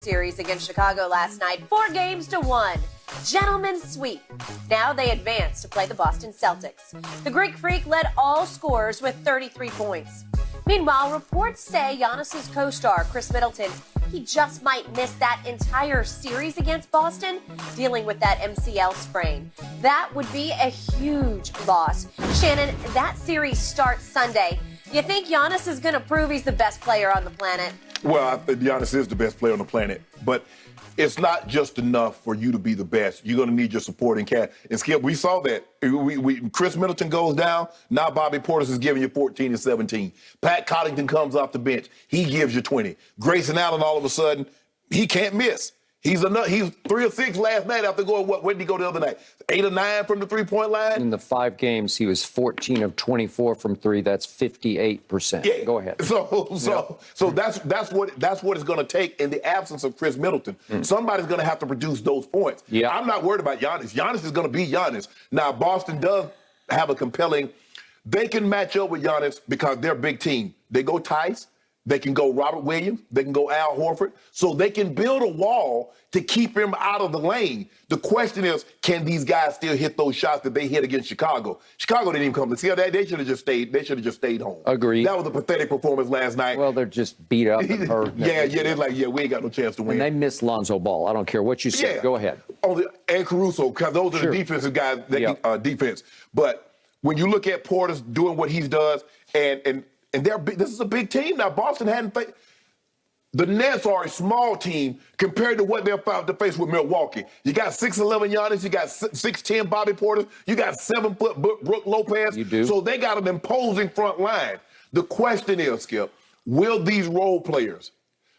Series against Chicago last night, 4-1. Gentlemen's sweep. Now they advance to play the Boston Celtics. The Greek Freak led all scorers with 33 points. Meanwhile, reports say Giannis's co-star, Chris Middleton, he just might miss that entire series against Boston, dealing with that MCL sprain. That would be a huge loss. Shannon, that series starts Sunday. You think Giannis is going to prove he's the best player on the planet? Well, I think Giannis is the best player on the planet, but it's not just enough for you to be the best. You're going to need your supporting cast. And Skip, we saw that. Chris Middleton goes down. Now Bobby Portis is giving you 14 and 17. Pat Connaughton comes off the bench. He gives you 20. Grayson Allen, all of a sudden, he can't miss. He's 3 or 6 last night after going, where did he go the other night? 8 or 9 from the three-point line? In the 5 games, he was 14 of 24 from 3. That's 58%. Yeah. Go ahead. So that's what it's going to take in the absence of Chris Middleton. Somebody's going to have to produce those points. Yeah. I'm not worried about Giannis. Giannis is going to be Giannis. Now, Boston does have a compelling – they can match up with Giannis because they're a big team. They go Tice. They can go Robert Williams. They can go Al Horford. So they can build a wall to keep him out of the lane. The question is, can these guys still hit those shots that they hit against Chicago? Chicago didn't even come to see how that. They should have just stayed. They should have just stayed home. Agreed. That was a pathetic performance last night. Well, they're just beat up and hurt. They're like, we ain't got no chance to win. And they miss Lonzo Ball. I don't care what you say. Yeah. Go ahead. And Caruso, because those are the defensive guys that defense. But when you look at Portis doing what he does, and this is a big team now. Boston hadn't faced. The Nets are a small team compared to what they're about to face with Milwaukee. You got 6'11" Giannis, you got 6'10" Bobby Portis, you got 7-foot Brook Lopez. You do. So they got an imposing front line. The question is, Skip, will these role players,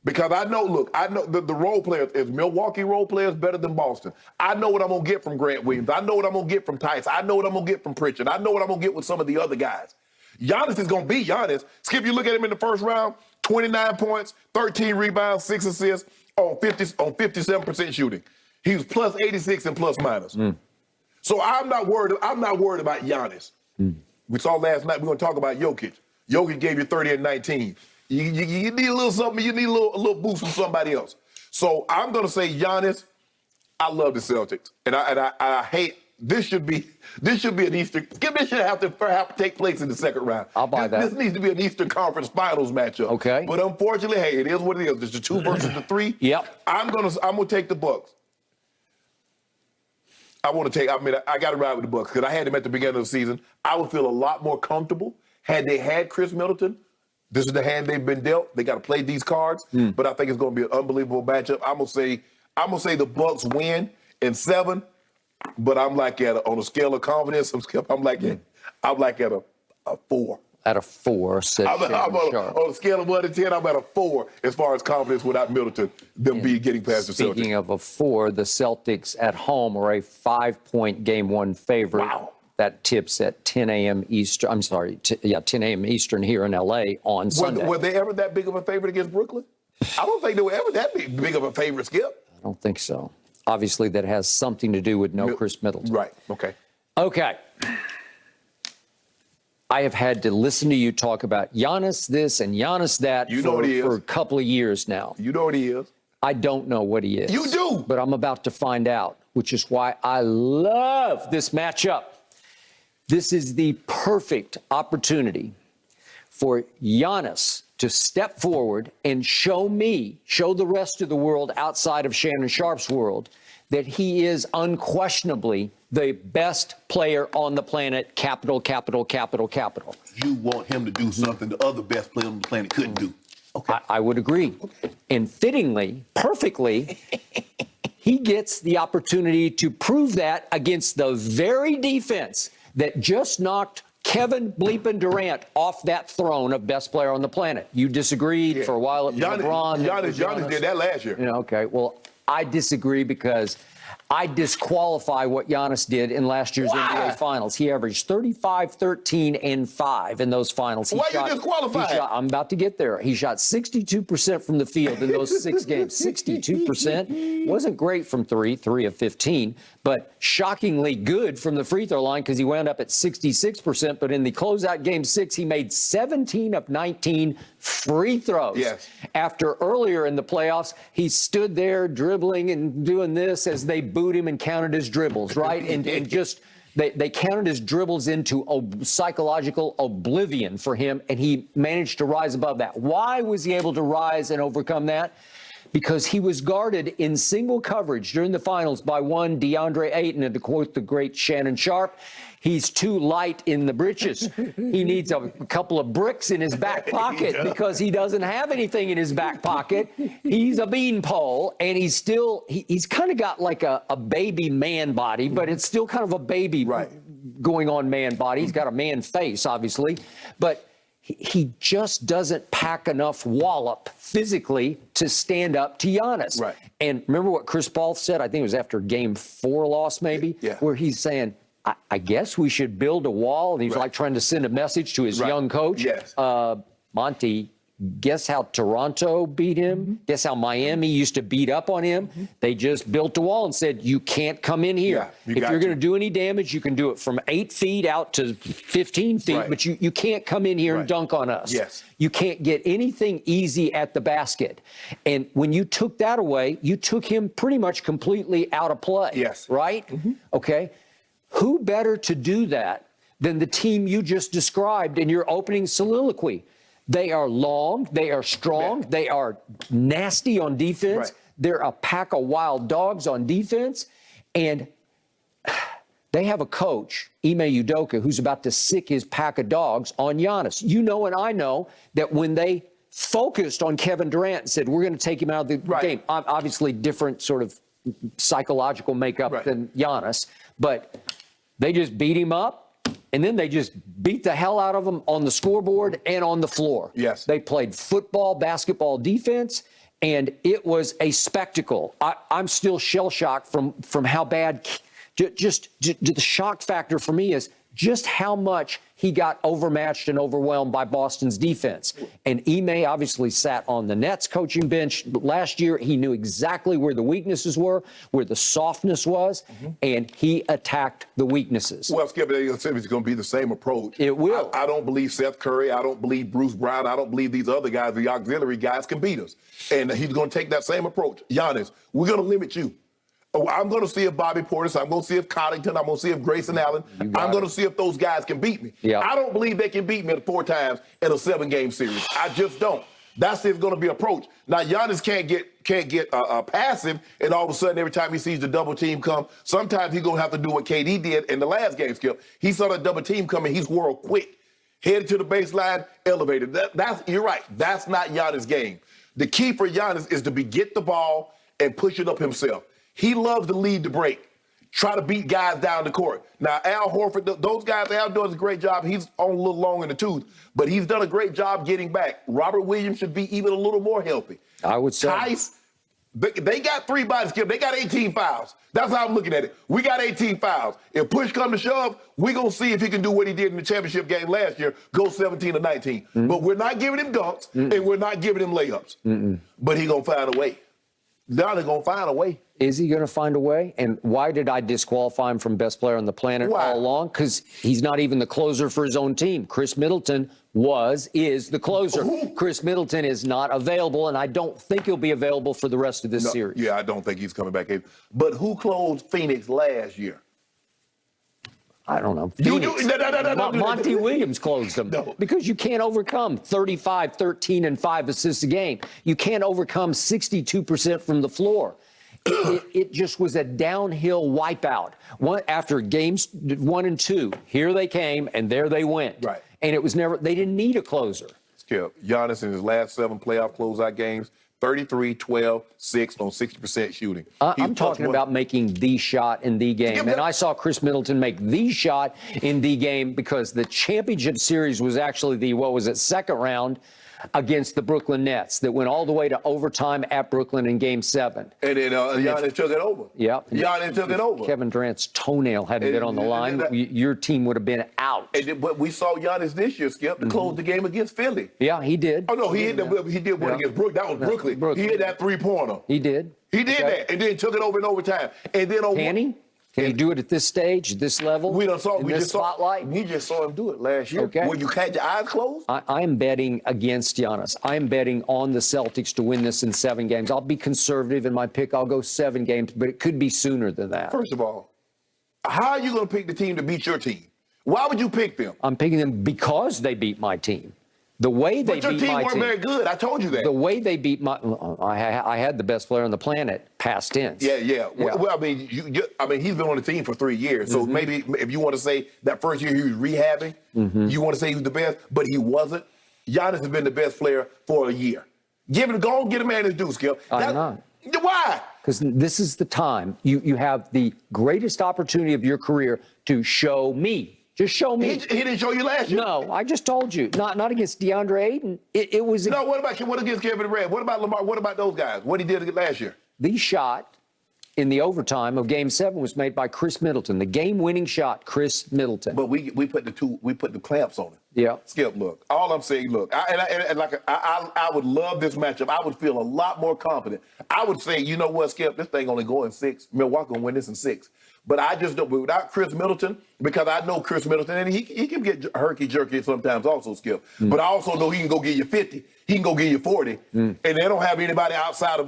because I know the role players, is Milwaukee role players better than Boston? I know what I'm going to get from Grant Williams. I know what I'm going to get from Tice. I know what I'm going to get from Pritchard. I know what I'm going to get with some of the other guys. Giannis is going to be Giannis. Skip, you look at him in the first round, 29 points, 13 rebounds, 6 assists on 57% shooting. He was plus 86 and plus minus. So I'm not worried about Giannis. We saw last night, we're going to talk about Jokic. Jokic gave you 30 and 19. You need a little something, you need a little boost from somebody else. So I'm going to say Giannis. I love the Celtics. And I hate. This should be an Eastern. This should have to take place in the second round. I'll buy that. This needs to be an Eastern Conference Finals matchup. Okay. But unfortunately, hey, it is what it is. It's the 2 versus the 3. Yep. I'm gonna take the Bucks. I got to ride with the Bucks because I had them at the beginning of the season. I would feel a lot more comfortable had they had Chris Middleton. This is the hand they've been dealt. They got to play these cards. But I think it's going to be an unbelievable matchup. I'm gonna say the Bucks win in 7. But I'm like on a scale of confidence, I'm like at a 4. At a 4, said on a scale of 1 to 10, I'm at a 4 as far as confidence without Middleton, getting past the Celtics. Speaking of a 4, the Celtics at home are a 5-point Game 1 favorite. Wow. That tips at 10 a.m. Eastern. I'm sorry, 10 a.m. Eastern here in L.A. on Sunday. Were they ever that big of a favorite against Brooklyn? I don't think they were ever that big of a favorite, Skip. I don't think so. Obviously, that has something to do with no Chris Middleton. Right. Okay. Okay. I have had to listen to you talk about Giannis this and Giannis that for a couple of years now. You know what he is. I don't know what he is. You do. But I'm about to find out, which is why I love this matchup. This is the perfect opportunity for Giannis to step forward and show the rest of the world outside of Shannon Sharp's world, that he is unquestionably the best player on the planet, capital, capital, capital, capital. You want him to do something the other best player on the planet couldn't do. Okay. I would agree. Okay. And fittingly, perfectly, he gets the opportunity to prove that against the very defense that just knocked Kevin Bleepin Durant off that throne of best player on the planet. You disagreed for a while at LeBron. Giannis did that last year. Okay. Well, I disagree because I disqualify what Giannis did in last year's NBA Finals. He averaged 35, 13, and 5 in those finals. Why you disqualify? I'm about to get there. He shot 62% from the field in those 6 games. 62%. Wasn't great from 3 of 15, but shockingly good from the free throw line because he wound up at 66%. But in the closeout game 6, he made 17 of 19 free throws. Yes. After earlier in the playoffs, he stood there dribbling and doing this as they booed him and counted his dribbles, right? And just they counted his dribbles into psychological oblivion for him, and he managed to rise above that. Why was he able to rise and overcome that? Because he was guarded in single coverage during the finals by one DeAndre Ayton, and to quote the great Shannon Sharp, he's too light in the britches. He needs a couple of bricks in his back pocket because he doesn't have anything in his back pocket. He's a beanpole, and he's kind of got like a baby man body, but it's still kind of a baby going on man body. He's got a man face, obviously, but he just doesn't pack enough wallop physically to stand up to Giannis. Right. And remember what Chris Paul said? I think it was after Game 4 loss, maybe, where he's saying, I guess we should build a wall. And he's like trying to send a message to his young coach. Yes. Monty, guess how Toronto beat him? Guess how Miami used to beat up on him? They just built a wall and said, you can't come in here. If you're going to do any damage, you can do it from 8 feet out to 15 feet, but you can't come in here and dunk on us. Yes. You can't get anything easy at the basket. And when you took that away, you took him pretty much completely out of play. Yes. Right? Okay. Who better to do that than the team you just described in your opening soliloquy? They are long, they are strong, they are nasty on defense. They're a pack of wild dogs on defense. And they have a coach, Ime Udoka, who's about to sick his pack of dogs on Giannis. You know and I know that when they focused on Kevin Durant and said, we're going to take him out of the game, obviously different sort of psychological makeup than Giannis, but they just beat him up. And then they just beat the hell out of them on the scoreboard and on the floor. Yes. They played football, basketball, defense, and it was a spectacle. I'm still shell-shocked from how bad, just the shock factor for me is just how much he got overmatched and overwhelmed by Boston's defense. And Ime obviously sat on the Nets coaching bench last year. He knew exactly where the weaknesses were, where the softness was, and he attacked the weaknesses. Well, Skip, it's going to be the same approach. It will. I don't believe Seth Curry. I don't believe Bruce Brown. I don't believe these other guys, the auxiliary guys, can beat us. And he's going to take that same approach. Giannis, we're going to limit you. I'm going to see if Bobby Portis, I'm going to see if Connington, I'm going to see if Grayson Allen, I'm going to see if those guys can beat me. I don't believe they can beat me 4 times in a 7-game series. I just don't. That's his going to be approach. Now, Giannis can't get passive, and all of a sudden, every time he sees the double team come, sometimes he's going to have to do what KD did in the last game, Skip. He saw the double team coming, he's whirled quick, headed to the baseline, elevated. You're right. That's not Giannis' game. The key for Giannis is to get the ball and push it up himself. He loves to lead the break, try to beat guys down the court. Now, Al Horford, those guys, Al does a great job. He's on a little long in the tooth, but he's done a great job getting back. Robert Williams should be even a little more healthy. I would say. Tice, they got 3 bodies, Skip. They got 18 fouls. That's how I'm looking at it. We got 18 fouls. If push come to shove, we're going to see if he can do what he did in the championship game last year, go 17 to 19. But we're not giving him dunks, and we're not giving him layups. But he's going to find a way. They're going to find a way. Is he going to find a way? And why did I disqualify him from best player on the planet all along? Because he's not even the closer for his own team. Chris Middleton is the closer. Chris Middleton is not available, and I don't think he'll be available for the rest of this series. Yeah, I don't think he's coming back. But who closed Phoenix last year? I don't know. Monty Williams closed them because you can't overcome 35, 13, and 5 assists a game. You can't overcome 62% from the floor. It just was a downhill wipeout. After games 1 and 2, here they came and there they went. Right. And it was never. They didn't need a closer. Skip, Giannis in his last 7 playoff closeout games, 33, 12, 6 on 60% shooting. I'm talking about making the shot in the game. And I saw Chris Middleton make the shot in the game because the championship series was actually the, second round. against the Brooklyn Nets that went all the way to overtime at Brooklyn in Game 7. And then Giannis took it over. Yeah. Giannis took it over. Kevin Durant's toenail hadn't been on the line. Your team would have been out. But we saw Giannis this year, Skip, to close the game against Philly. Yeah, he did. Oh, no, he did one against Brooklyn. That was Brooklyn. He hit that three-pointer. He did. He did that, and then took it over in overtime. And then Can he do it at this stage, at this level? We just saw him do it last year. Okay. When you had your eyes closed. I am betting against Giannis. I am betting on the Celtics to win this in 7 games. I'll be conservative in my pick. I'll go 7 games, but it could be sooner than that. First of all, how are you going to pick the team to beat your team? Why would you pick them? I'm picking them because they beat my team. The way they beat my team. But your team weren't very good. I told you that. The way they beat my, I had the best player on the planet. Past tense. Yeah. Well, I mean, he's been on the team for 3 years. So maybe if you want to say that first year he was rehabbing, you want to say he was the best, but he wasn't. Giannis has been the best player for a year. Go and get a man his due, Skip. I'm not. Why? Because this is the time you have the greatest opportunity of your career to show me. Just show me. He didn't show you last year. No, I just told you. Not against DeAndre Ayton. It was. No, what against Kevin Durant? What about Lamar? What about those guys? What he did last year? The shot in the overtime of Game 7 was made by Chris Middleton. The game-winning shot, Chris Middleton. But we put the clamps on it. Yeah. Skip, look. All I'm saying, look. I would love this matchup. I would feel a lot more confident. I would say, you know what, Skip? This thing only going 6. Milwaukee gonna win this in 6. But I just don't. Without Chris Middleton, because I know Chris Middleton, and he can get herky-jerky sometimes also, Skip. But I also know he can go get you 50. He can go get you 40. And they don't have anybody outside of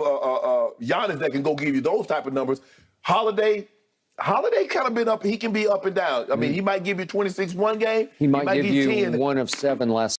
Giannis that can go give you those type of numbers. Holiday kind of been up. He can be up and down. I mean, he might give you 26 one game. He might give you 10. 1 of 7 last